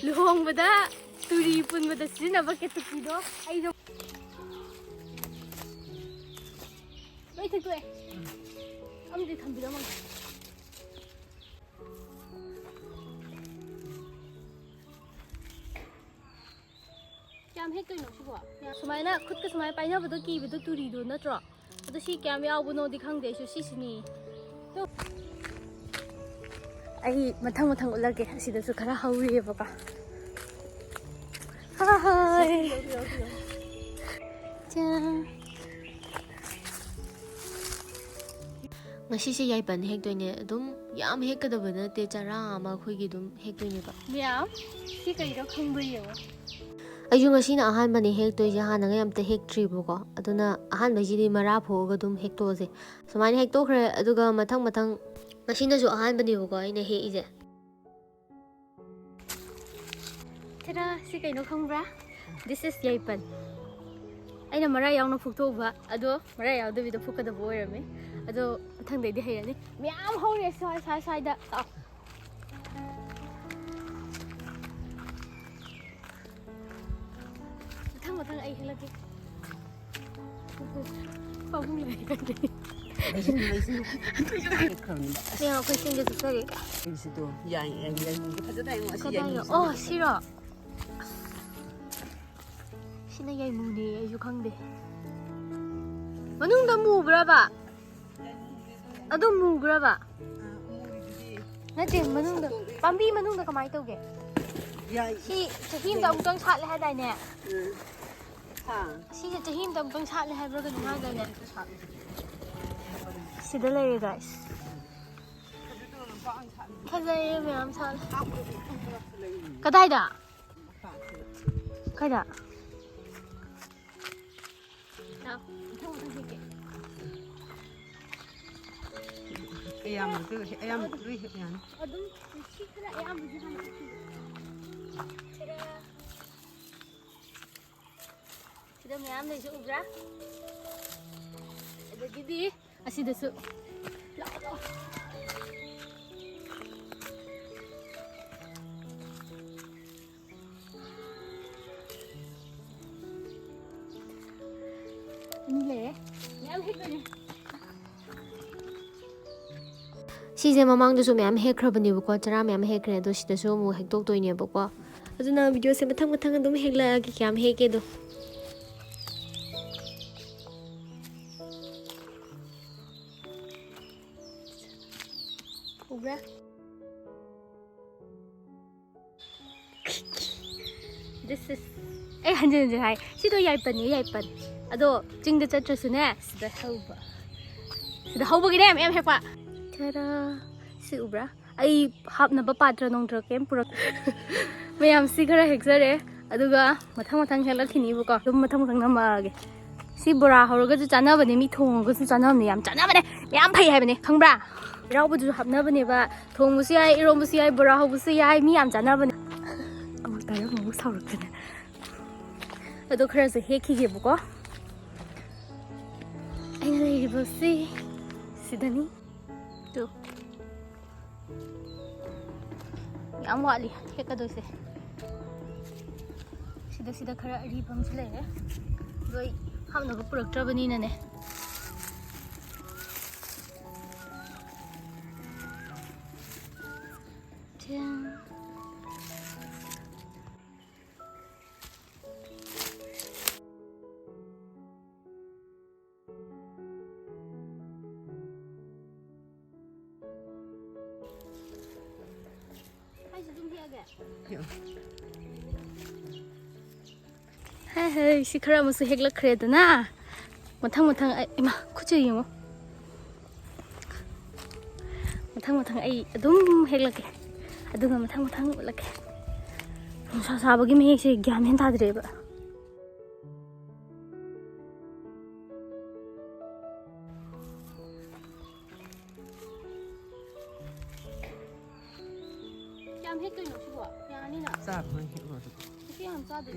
luhongbada turi punbada sizinaba ketuki do ai do bai thakwe amdi thambida mang kyam hek toino sibo sumaina khut ka sumai paina bado ki bado turi do natro ado si kyam yaw buno di khangde su si sini to ai mathang mathang ulage asida su khara hauri baka hi cha ngasi Yaipan hektoine adum yam hekadabana te chara ama khoigi dum hektoine ba miyam si kai ro khangbai yo ayu ngasi na ahan bani hektoi jahan nga yam te hektri boko aduna ahan baji di mara phoga dum hektose samani hekto khre aduga mathang mathang ngasi na ju ahan bani boko ina he ije tara si kai no khangbra this is Yaipan aina mara yaw na phukto ba ado mara yaw da bi da phukada bo irame ado mathang dei di hayani miyam hore sai da mathang ai helaki pabung lai kan dei ne ha ko singe su sare ka isi to yang fajada yang asi yang oh siro sina yai mu ne ai ju khangde manung da mu bra ba ado mu bra ba nate manung da pambi manung da kamai tauge si chahim da umtang sat le hadai ne si chahim da umtang sat le hadra ga nunga ga ne sida le guys khazai meyam sat kadai da kada na thong thong hike ayam ri yan adum si khara ayam bu han sida meyam le su ubra adagidi asida su la 시제 마망도서 매 해크러버니부고 저라 매 해크래도 시다서 뭐 핵독도이네부고 아주나 비디오세 마탕마탕은 너무 핵라기 겸 해게도 오브라 This is 에 한전 하이 시도 Yaipan 아도 징데 쩌쩌스네 시다 하우버기래 em 해봐 Tada, si ubra. Ay hap na ba patra nong truck pura. Mayam si khara hexare. Aduga mathang hela khini bu ko. Dum mathang na mage. Si bora horoga ju chana bane mi thong ga ju chana bane yam chana bane. Yam phai hai bane. Khangbra. Raw bu ju hap na bane ba. Thong bu si ai irom bu si ai bora ho bu si ai mi yam chana bane. Amuk ta yak mu sauruk bane. Ado khara se he khi ge bu ko. Ai na le bu si. Sidani. Tuh, yang wali, heka dosa. Sida khara ari bam sile, doi ham na purak trabani na ne. Tiang. Hai si khara musu hekla khred na mathang ima khuchu yimo mathang ai adum hekla ke aduga mathang ulake sa sabagi me se gyam hen tadre ba gyam hek to no sibo yani na sa ba hek ba si ham sa de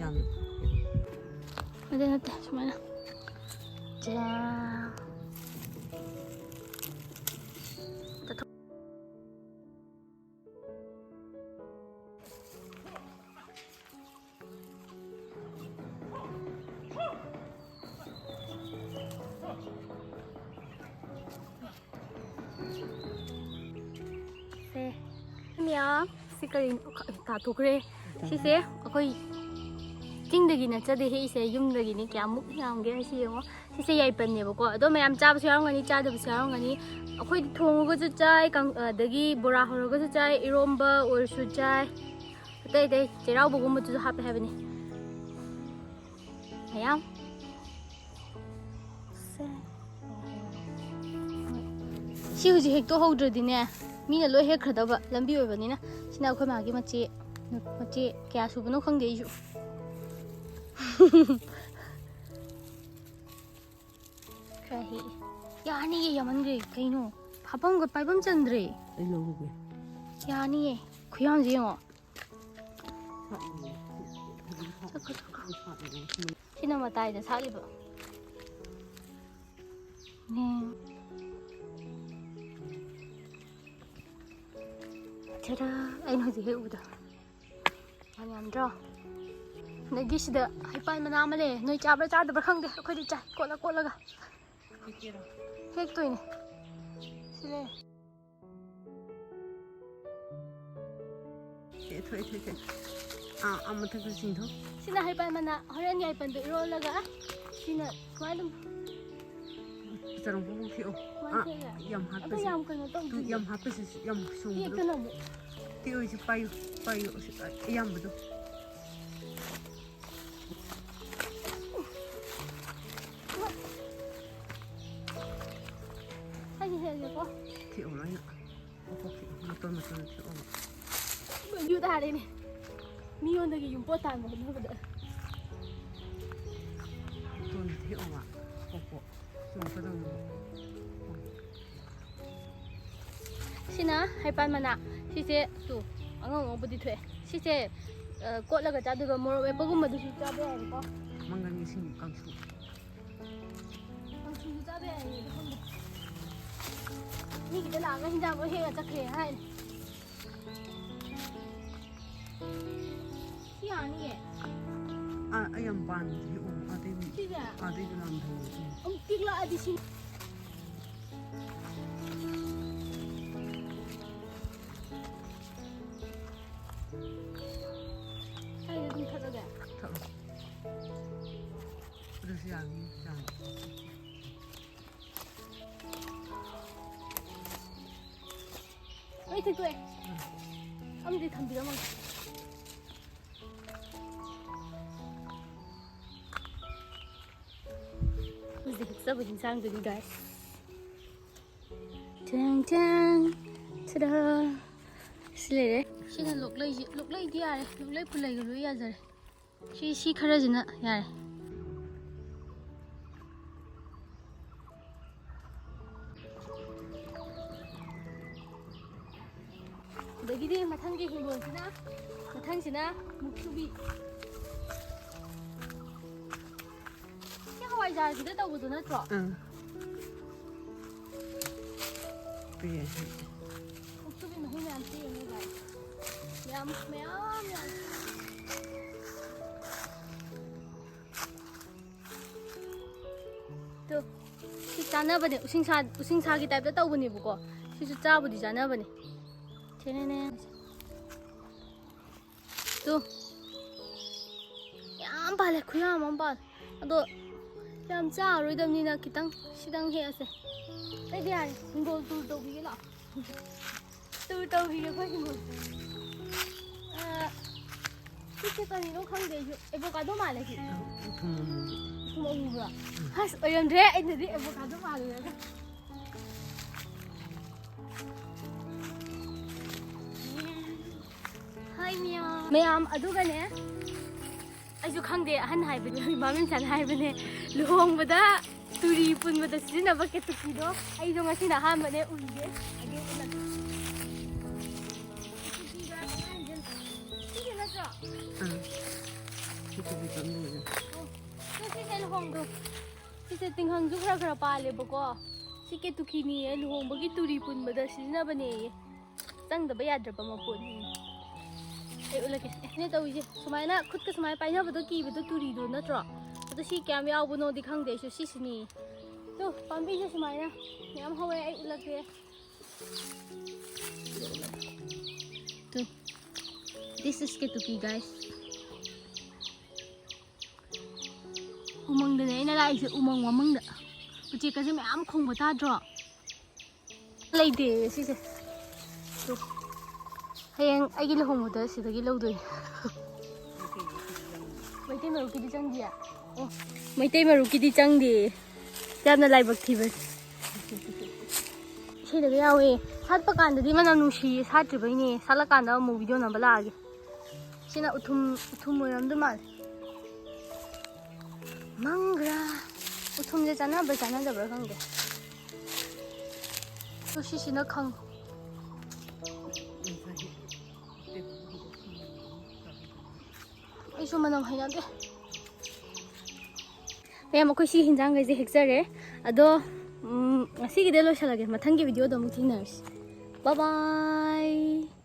yang ada semuanya jam ꯃꯌꯥꯝ ꯁꯤ ꯀꯔꯤ ꯇꯥꯊꯣꯛꯈ꯭ꯔꯦ ꯁꯤꯁꯦ ꯑꯩꯈꯣꯏ ꯆꯤꯡꯗꯒꯤ ꯅꯠꯆꯗꯦ ꯍꯦꯛꯏꯁꯦ ꯌꯨꯝꯗꯒꯤꯅꯤ ꯀꯌꯥꯃꯨꯛ ꯌꯥꯝꯒꯦ ꯁꯤ ꯌꯦꯡꯉꯣ ꯁꯤꯁꯦ ꯌꯥꯏꯄꯟꯅꯦꯕꯀꯣ ꯑꯗꯣ ꯃꯌꯥꯝ ꯆꯥꯕꯁꯨ ꯌꯥꯎꯔꯝꯒꯅꯤ ꯆꯥꯗꯕꯁꯨ ꯌꯥꯎꯔꯝꯒꯅꯤ ꯑꯩꯈꯣꯏꯗꯤ ꯊꯣꯡꯉꯒꯁꯨ ꯆꯥꯏ ꯑꯗꯒꯤ ꯕꯣꯔꯥ ꯍꯧꯔꯒꯁꯨ ꯆꯥꯏ ꯏꯔꯣꯝꯕ ꯑꯣꯏꯔꯁꯨ ꯆꯥꯏ ꯑꯇꯩ ꯑꯇꯩ ꯆꯩꯔꯥꯎꯕꯒꯨꯝꯕꯗꯨꯁꯨ ꯍꯥꯞꯄꯦ ꯍꯥꯏꯕꯅꯤ ꯃꯌꯥꯝ ꯁꯤ ꯍꯧꯖꯤꯛ ꯍꯦꯛꯇꯣꯛꯍꯧꯗ꯭ꯔꯗꯤꯅꯦ ꯃꯤꯅ ꯂꯣꯏ ꯍꯦꯛꯈ꯭ꯔꯗꯕ ꯂꯝꯕꯤ ꯑꯣꯏꯕꯅꯤꯅ ꯁꯤꯅ ꯑꯩꯈꯣꯏ ꯃꯥꯒꯤ ꯃꯆꯦ ꯀꯌꯥ ꯁꯨꯕꯅꯣ ꯈꯪꯗꯦ ꯑꯩꯁꯨ ꯈꯔ ꯍꯦꯛꯑꯦ ꯌꯥꯅꯤꯌꯦ ꯌꯥꯝꯃꯟꯈ꯭ꯔꯦ ꯀꯩꯅꯣ ꯍꯥꯐꯝꯒ ꯄꯥꯏꯐꯝ ꯆꯟꯗ꯭ꯔꯦ ꯑꯩ ꯂꯧꯔꯨꯒꯦ ꯌꯥꯅꯤꯌꯦ ꯈꯨꯌꯥꯝꯁꯦ ꯌꯦꯡꯉꯣ ꯁꯤꯅ ꯃꯇꯥꯏꯗ ꯁꯥꯠꯂꯤꯕ ꯇꯔꯥ ꯑꯩꯅ ꯍꯧꯖꯤꯛ ꯍꯦꯛ ꯎꯕꯗꯣ ꯌꯥꯝ ꯌꯥꯝꯗ꯭ꯔꯣ ꯑꯗꯒꯤ ꯁꯤꯗ ꯍꯩꯄꯥꯜ ꯃꯅꯥ ꯑꯃ ꯂꯩ ꯅꯣꯏ ꯆꯥꯕ꯭ꯔꯥ ꯆꯥꯗꯕ꯭ꯔꯥ ꯈꯪꯗꯦ ꯑꯩꯈꯣꯏꯗꯤ ꯆꯥꯏ ꯀꯣꯠꯂ ꯀꯣꯠꯂꯒ ꯍꯦꯛꯇꯣꯏꯅꯦ ꯁꯤ ꯂꯩ ꯃꯊꯛꯇ ꯆꯤꯡꯊꯣꯛ sina hay pa mana horen yaipan do irolaga sina kwadum sarong bubu khio yam ado yam kana to yam hapse yam sung ye kana mo ti oi si payu yam budu hay he ko khio lai na ko khio motor khio yu da re ni mi on da gi yum po tan mo no ba ton khio wa ko sung ka dong sina hay pa mana sise tu angong budi thwe sise kotlaga cha du moro we pagum madu su cha be ai ko mangan ni sing kangsu cha be ai ni ki da la ga hinja bo he cha khe hai si ani ye ayam pan khio ade lam tho tikla adi sin Ôi thật tuyệt ông gì thầm gì đâu mà dịch sắp hình sang rồi đi guys chang chang ta-da xin lỗi đấy xin là lục lấy đi à lục lấy phụ lấy rồi à rồi xí khá gì nữa à 여기디 마탕게 힘보시나 마탕시나 묵수비 하와이 잘 그랬다고도 났죠? 응 그래 묵수비는 힘이 안 쓰이는 거야 얌 또 시 짜나버네 우싱사기 타입다 떠보니보고 시수 짜보디 짜나버네 네네 또 ям 발레 그야 맘발 너 ям 짜로이담니나 기땅 시당 해야세 에디야 이거 또 비게라 또 비게 거기 뭐 시체까지 이런 칸게 에보카도 말레지 뭐 뭐야 하스 어연데 애들이 에보카도 말레 ꯃꯌꯥꯝ ꯑꯗꯨꯒꯅꯦ ꯑꯩꯁꯨ ꯈꯪꯗꯦ ꯑꯍꯟ ꯍꯥꯏꯕꯅꯦ ꯃꯃꯤꯡ ꯆꯥꯅ ꯍꯥꯏꯕꯅꯦ ꯂꯨꯍꯣꯡꯕꯗ ꯇꯨꯔꯤ ꯄꯨꯟꯕꯗ ꯁꯤꯖꯤꯟꯅꯕ ꯀꯦꯇꯨꯀꯤꯗꯣ ꯑꯩꯗꯣ ꯉꯁꯤꯅ ꯑꯍꯥꯟꯕꯅꯦ ꯎꯏꯒꯦ ꯁꯤꯒꯤ ꯅꯠꯇ꯭ꯔꯣ? ꯁꯤꯁꯦ ꯂꯨꯍꯣꯡꯗꯣ ꯁꯤꯁꯦ ꯇꯤꯡꯍꯪꯁꯨ ꯈꯔ ꯄꯥꯜꯂꯦꯕꯀꯣ ꯁꯤ ꯀꯦꯇꯨꯀꯤꯅꯤꯌꯦ ꯂꯨꯍꯣꯡꯕꯒꯤ ꯇꯨꯔꯤ ꯄꯨꯟꯕꯗ ꯁꯤꯖꯤꯟꯅꯕꯅꯦ ꯆꯪꯗꯕ ꯌꯥꯗ꯭ꯔꯕ ꯃꯄꯣꯠꯅꯤ ulake ne tawise sumaina khud ka sumai paina bado ki bado turi do na tro ado si kyam yaw bono di khang de su si sini to pambi je sumaina yam hawe ai ulake This is Ketuki, guys. Umang dene ina lai se umang wamang da. Uchi ka se mayam khong ba ta dro. Lai de si se. To. Hayang ai gi lohong da si da gi lo doi. Mai te maru ki di chang dia. Oh, mai te maru ki di chang di. Yamna lai bak thi ba. Si da ga yawe. Sat pa kan da di mana nu shi sat tri bai ni. Sala kan da mu video na ba la ge. Sina uthum mo ram da mal. Mangra. Uthum je chana ba da ba khang de. So shi shi na khang. Ai so manam haina de. Mayam akhoi si hinjang ga je hekjare. Ado ngasi gi de lo shalage mathang gi video do mu thinars. Bye bye.